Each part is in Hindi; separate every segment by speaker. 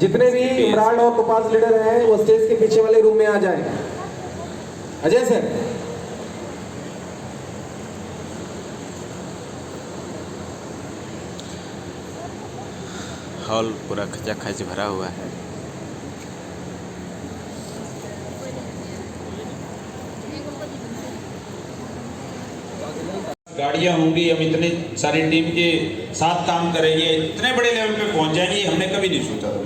Speaker 1: जितने भी ब्रांड और कपास लीडर हैं वो स्टेज के पीछे वाले रूम में आ जाएं। अजय सर,
Speaker 2: हॉल पूरा खचाखच भरा हुआ है।
Speaker 3: गाड़ियाँ होंगी, हम इतने सारी टीम के साथ काम करेंगे, इतने बड़े लेवल पे पहुंच जाएंगे, हमने कभी नहीं सोचा था।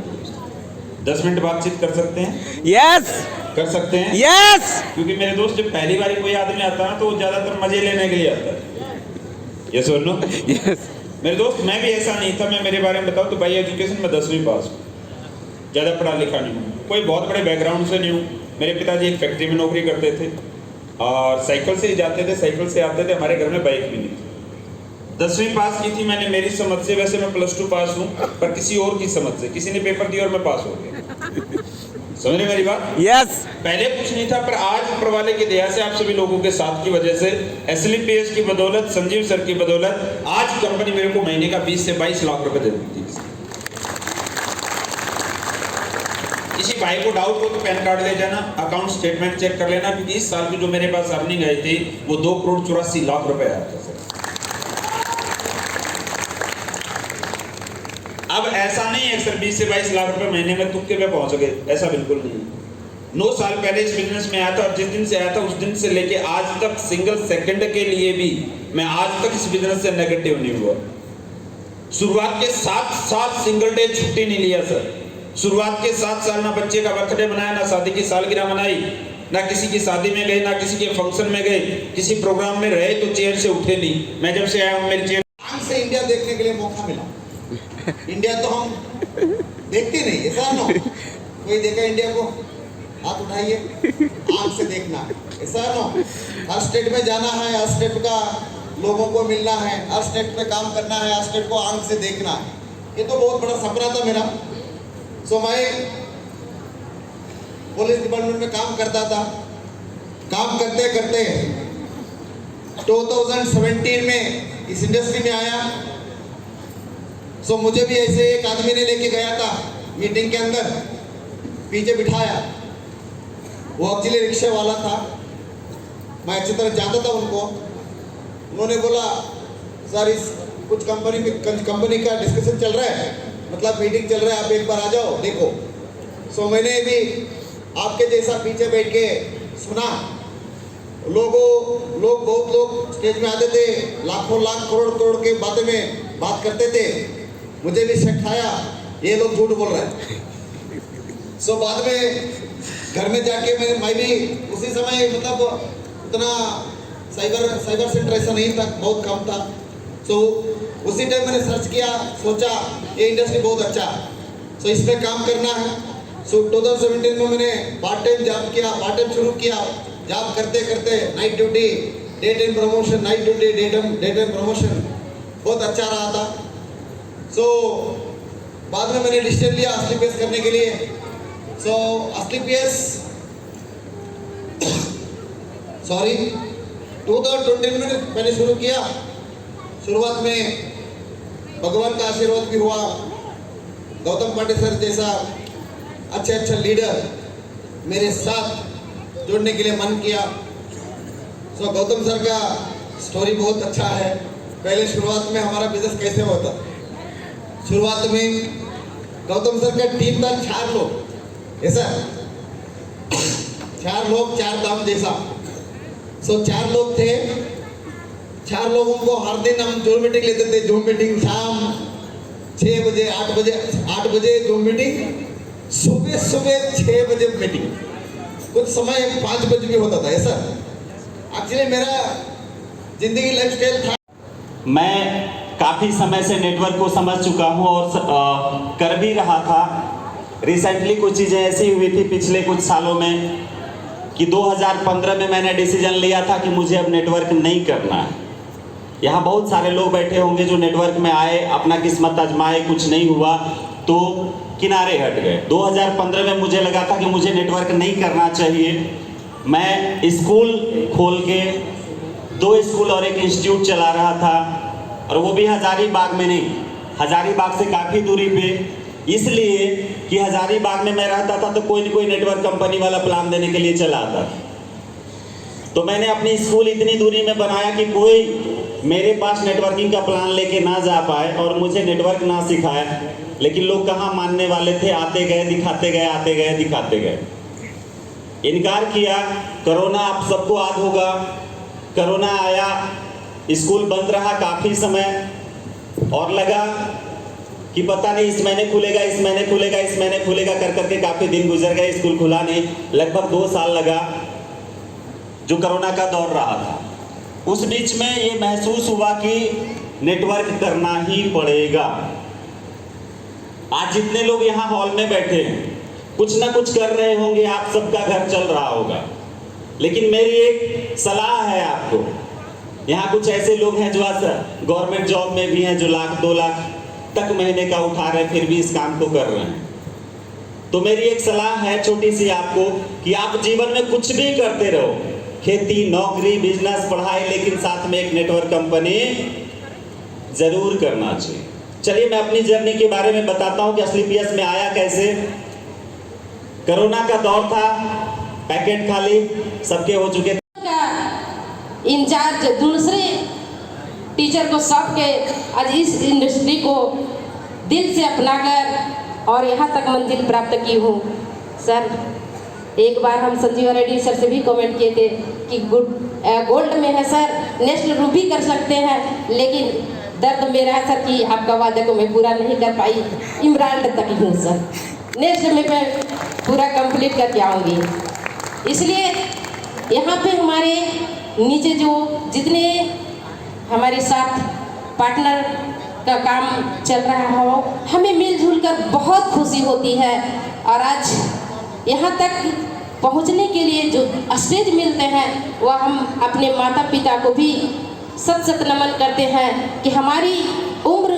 Speaker 3: 10 मिनट बातचीत कर सकते हैं?
Speaker 2: यस
Speaker 3: कर सकते हैं?
Speaker 2: यस।
Speaker 3: क्योंकि मेरे दोस्त जब पहली बार कोई आदमी आता है तो वो ज्यादातर मजे लेने के लिए आता है। यस और नो?
Speaker 2: यस।
Speaker 3: मेरे दोस्त, मैं भी ऐसा नहीं था। मैं मेरे बारे में बताऊँ तो भाई एजुकेशन में 10वीं पास हूँ, ज़्यादा पढ़ा लिखा नहीं हूँ, कोई बहुत बड़े बैकग्राउंड से नहीं हूँ। मेरे पिताजी एक फैक्ट्री में नौकरी करते थे और साइकिल से ही जाते थे, साइकिल से आते थे। हमारे घर में बाइक भी नहीं थी। 10वीं पास की थी मैंने मेरी समझ से। वैसे मैं +2 पास हूँ, पर किसी और की समझ से। किसी ने पेपर दिया और मैं पास हो गया। समझ रहे मेरी बात?
Speaker 2: यस।
Speaker 3: पहले कुछ नहीं था, पर आज ऊपर वाले की दया से, आप सभी लोगों के साथ की वजह से, SLPS की बदौलत, संजीव सर की बदौलत, आज कंपनी मेरे को महीने का 20 से 22 लाख रुपए दे देती है। किसी भाई को डाउट हो तो पैन कार्ड ले जाना, अकाउंट स्टेटमेंट चेक कर लेना, क्योंकि इस साल की जो मेरे पास अर्निंग आई थी वो 2 करोड़ 84 लाख रुपए आया था सर। अब ऐसा नहीं है सर 20 से 22 लाख रुपए महीने में तुक्के पे पहुंच गए, ऐसा बिल्कुल नहीं है। 9 साल पहले इस बिजनेस में आया था और जिस दिन से आया था उस दिन से लेके आज तक सिंगल सेकंड के लिए भी मैं आज तक इस बिजनेस से नेगेटिव नहीं हुआ। शुरुआत के 7 साल सिंगल डे छुट्टी नहीं लिया सर। शुरुआत के 7 साल ना बच्चे का बर्थडे मनाया, ना शादी की सालगिरह मनाई, ना किसी की शादी में गए, ना किसी के फंक्शन में गए, किसी प्रोग्राम में रहे तो चेयर से उठे नहीं। मैं जब से आया हूँ मेरी चेयर
Speaker 4: से इंडिया देखने के लिए मौका मिला। इंडिया तो हम देखते नहीं, ऐसा नो कोई देखा इंडिया को? हाथ उठाइए, आंख से देखना, ऐसा नो। हर स्टेट में जाना है, हर स्टेट का लोगों को मिलना है, हर स्टेट में काम करना है, हर स्टेट को आंख से देखना है। ये तो बहुत बड़ा सपना था मेरा। सो मैं पुलिस डिपार्टमेंट में काम करता था। काम करते करते 2017 में इस इंडस्ट्री में आया। सो मुझे भी ऐसे एक आदमी ने लेके गया था मीटिंग के अंदर, पीछे बिठाया। वो ऑक्सिलरी रिक्शा वाला था, मैं अच्छी तरह जानता था उनको। उन्होंने बोला सर इस कुछ कंपनी का डिस्कशन चल रहा है, मतलब मीटिंग चल रहा है, आप एक बार आ जाओ देखो। सो मैंने भी आपके जैसा पीछे बैठ के सुना। लोग बहुत लोग स्टेज में आते थे, लाखों लाख करोड़ के बातें में बात करते थे। मुझे भी शक आया ये लोग झूठ बोल रहे हैं। सो बाद में घर में जाके मैं भी उसी समय, मतलब उतना साइबर सेंटर ऐसा नहीं था, बहुत कम था। सो उसी टाइम मैंने सर्च किया, सोचा ये इंडस्ट्री बहुत अच्छा है, सो इसमें काम करना है। सो 2017 में मैंने पार्ट टाइम जॉब किया, पार्ट टाइम शुरू किया। जॉब करते करते night duty, day time promotion, night duty, day time promotion, बहुत अच्छा रहा था। सो बाद में मैंने डिसीजन लिया SLPS करने के लिए। सो SLPS 2020 में मैंने शुरू किया। शुरुआत में भगवान का आशीर्वाद भी हुआ, गौतम पाटिल सर जैसा अच्छा लीडर मेरे साथ जुड़ने के लिए मन किया। सो गौतम सर का स्टोरी बहुत अच्छा है। पहले शुरुआत में हमारा बिजनेस कैसे होता, शुरुआत में गौतम सर का टीम था 4 लोग, ऐसा 4 लोग 4 दाम जैसा। सो 4 लोग थे, 4 लोगों को हर दिन हम जूम मीटिंग लेते थे। जूम मीटिंग शाम 6 बजे, 8 बजे जूम मीटिंग, सुबह 6 बजे मीटिंग, कुछ समय 5 बजे भी होता था। ऐसा एक्चुअली मेरा जिंदगी लाइफस्टाइल था।
Speaker 5: मैं काफ़ी समय से नेटवर्क को समझ चुका हूं और कर भी रहा था। रिसेंटली कुछ चीज़ें ऐसी हुई थी पिछले कुछ सालों में कि 2015 में मैंने डिसीजन लिया था कि मुझे अब नेटवर्क नहीं करना है। यहाँ बहुत सारे लोग बैठे होंगे जो नेटवर्क में आए, अपना किस्मत आजमाए, कुछ नहीं हुआ तो किनारे हट गए। 2015 में मुझे लगा था कि मुझे नेटवर्क नहीं करना चाहिए। मैं स्कूल खोल के 2 स्कूल और एक इंस्टीट्यूट चला रहा था, और वो भी हजारीबाग में नहीं, हजारीबाग से काफ़ी दूरी पे, इसलिए कि कि हजारीबाग में मैं रहता था तो कोई न कोई नेटवर्क कंपनी वाला प्लान देने के लिए चला आता था। तो मैंने अपनी स्कूल इतनी दूरी में बनाया कि कोई मेरे पास नेटवर्किंग का प्लान लेके ना जा पाए और मुझे नेटवर्क ना सिखाए। लेकिन लोग कहाँ मानने वाले थे, आते गए दिखाते गए, आते गए दिखाते गए। इनकार किया। कोरोना आप सबको याद होगा, कोरोना आया, स्कूल बंद रहा काफ़ी समय और लगा कि पता नहीं इस महीने खुलेगा, इस महीने खुलेगा, इस महीने खुलेगा कर करके काफ़ी दिन गुजर गए, स्कूल खुला नहीं। लगभग 2 साल लगा जो कोरोना का दौर रहा था। उस बीच में ये महसूस हुआ कि नेटवर्क करना ही पड़ेगा। आज जितने लोग यहाँ हॉल में बैठे हैं कुछ ना कुछ कर रहे होंगे, आप सबका घर चल रहा होगा। लेकिन मेरी एक सलाह है आपको, यहाँ कुछ ऐसे लोग हैं जो गवर्नमेंट जॉब में भी हैं, जो 1 लाख 2 लाख तक महीने का उठा रहे फिर भी इस काम को कर रहे हैं। तो मेरी एक सलाह है छोटी सी आपको कि आप जीवन में कुछ भी करते रहो, खेती, नौकरी, बिजनेस, पढ़ाई, लेकिन साथ में एक नेटवर्क कंपनी जरूर करना चाहिए। चलिए मैं अपनी जर्नी के बारे में बताता हूँ कि असली पीएस में आया कैसे। कोरोना का दौर था, पैकेट खाली सबके हो चुके थे।
Speaker 6: इंचार्ज दूसरे टीचर को सौंप के आज इस इंडस्ट्री को दिल से अपनाकर और यहाँ तक मंजिल प्राप्त की हूँ। सर एक बार हम संजीवा रेड्डी सर से भी कमेंट किए थे कि गोल्ड में है सर, नेक्स्ट रूबी कर सकते हैं, लेकिन दर्द मेरा है सर कि आपका वादा को मैं पूरा नहीं कर पाई। इमराल्ड तक ही हूँ सर, नेक्स्ट में मैं पूरा कंप्लीट करके आऊँगी। इसलिए यहाँ पे हमारे नीचे जो जितने हमारे साथ पार्टनर का काम चल रहा हो, हमें मिलजुल कर बहुत खुशी होती है। और आज यहाँ तक पहुँचने के लिए जो स्टेज मिलते हैं वह हम अपने माता पिता को भी सत सत नमन करते हैं कि हमारी उम्र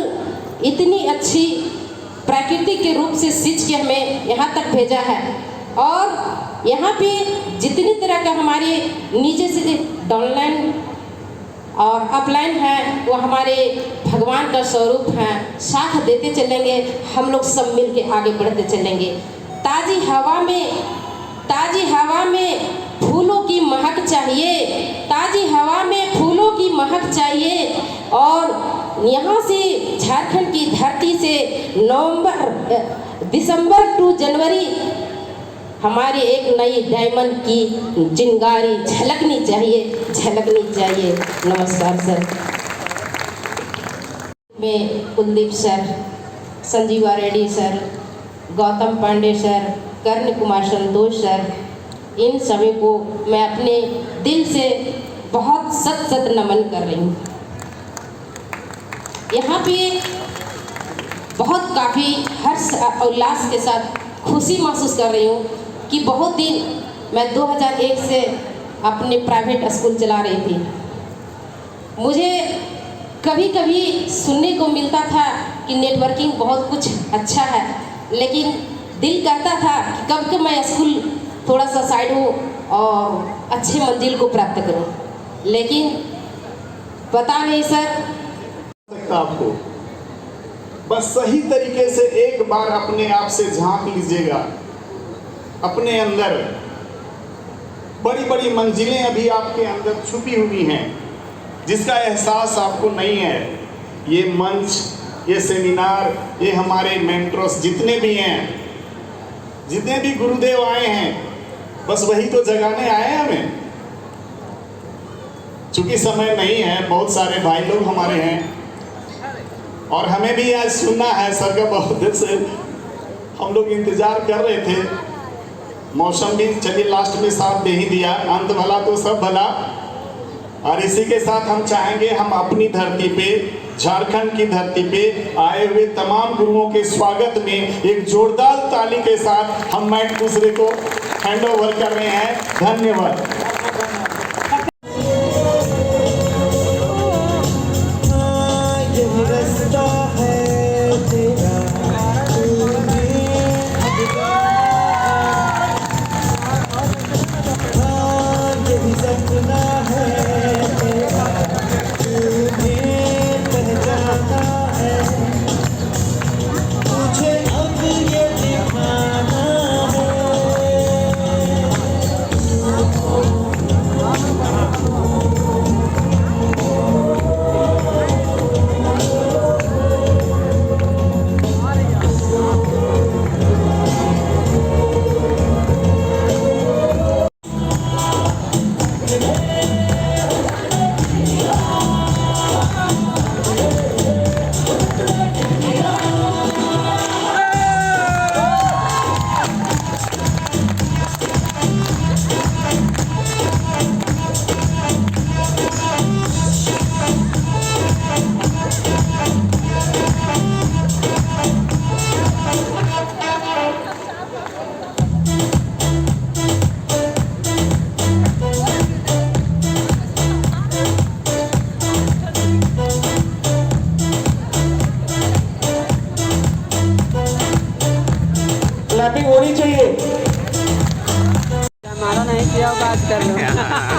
Speaker 6: इतनी अच्छी प्राकृतिक के रूप से सींच के हमें यहाँ तक भेजा है। और यहाँ पे जितनी तरह का हमारे नीचे से डाउनलाइन और अपलाइन है वो हमारे भगवान का स्वरूप हैं। साथ देते चलेंगे, हम लोग सब मिल के आगे बढ़ते चलेंगे। ताज़ी हवा में फूलों की महक चाहिए, ताज़ी हवा में फूलों की महक चाहिए। और यहाँ से झारखंड की धरती से दिसंबर टू जनवरी हमारी एक नई डायमंड की चिंगारी झलकनी चाहिए। नमस्कार सर। मैं Kuldeep sir, Sanjeeva Reddy sir, Gautam Pandey sir, Karan Kumar Santosh sir, इन सभी को मैं अपने दिल से बहुत सत सत नमन कर रही हूँ। यहाँ पे बहुत काफ़ी हर्ष और उल्लास के साथ खुशी महसूस कर रही हूँ कि बहुत दिन मैं 2001 से अपने प्राइवेट स्कूल चला रही थी। मुझे कभी कभी सुनने को मिलता था कि नेटवर्किंग बहुत कुछ अच्छा है, लेकिन दिल कहता था कि कब के मैं स्कूल थोड़ा सा साइड हूँ और अच्छे मंजिल को प्राप्त करूँ। लेकिन पता नहीं सर,
Speaker 7: आपको बस सही तरीके से एक बार अपने आप से झांक लीजिएगा। अपने अंदर बड़ी बड़ी मंजिलें अभी आपके अंदर छुपी हुई हैं, जिसका एहसास आपको नहीं है। ये मंच, ये सेमिनार, ये हमारे मेंटर्स जितने भी हैं, जितने भी गुरुदेव आए हैं, बस वही तो जगाने आए हैं हमें। चूंकि समय नहीं है, बहुत सारे भाई लोग हमारे हैं और हमें भी आज सुनना है। सर का बहुत देर से हम लोग इंतजार कर रहे थे। मौसम भी चलिए लास्ट में साथ दे ही दिया, अंत भला तो सब भला। और इसी के साथ हम चाहेंगे हम अपनी धरती पे, झारखंड की धरती पे आए हुए तमाम गुरुओं के स्वागत में एक जोरदार ताली के साथ हम माइक दूसरे को हैंड ओवर कर रहे हैं। धन्यवाद।
Speaker 8: मुझे अब ये दिखा जाओ बात कर लो।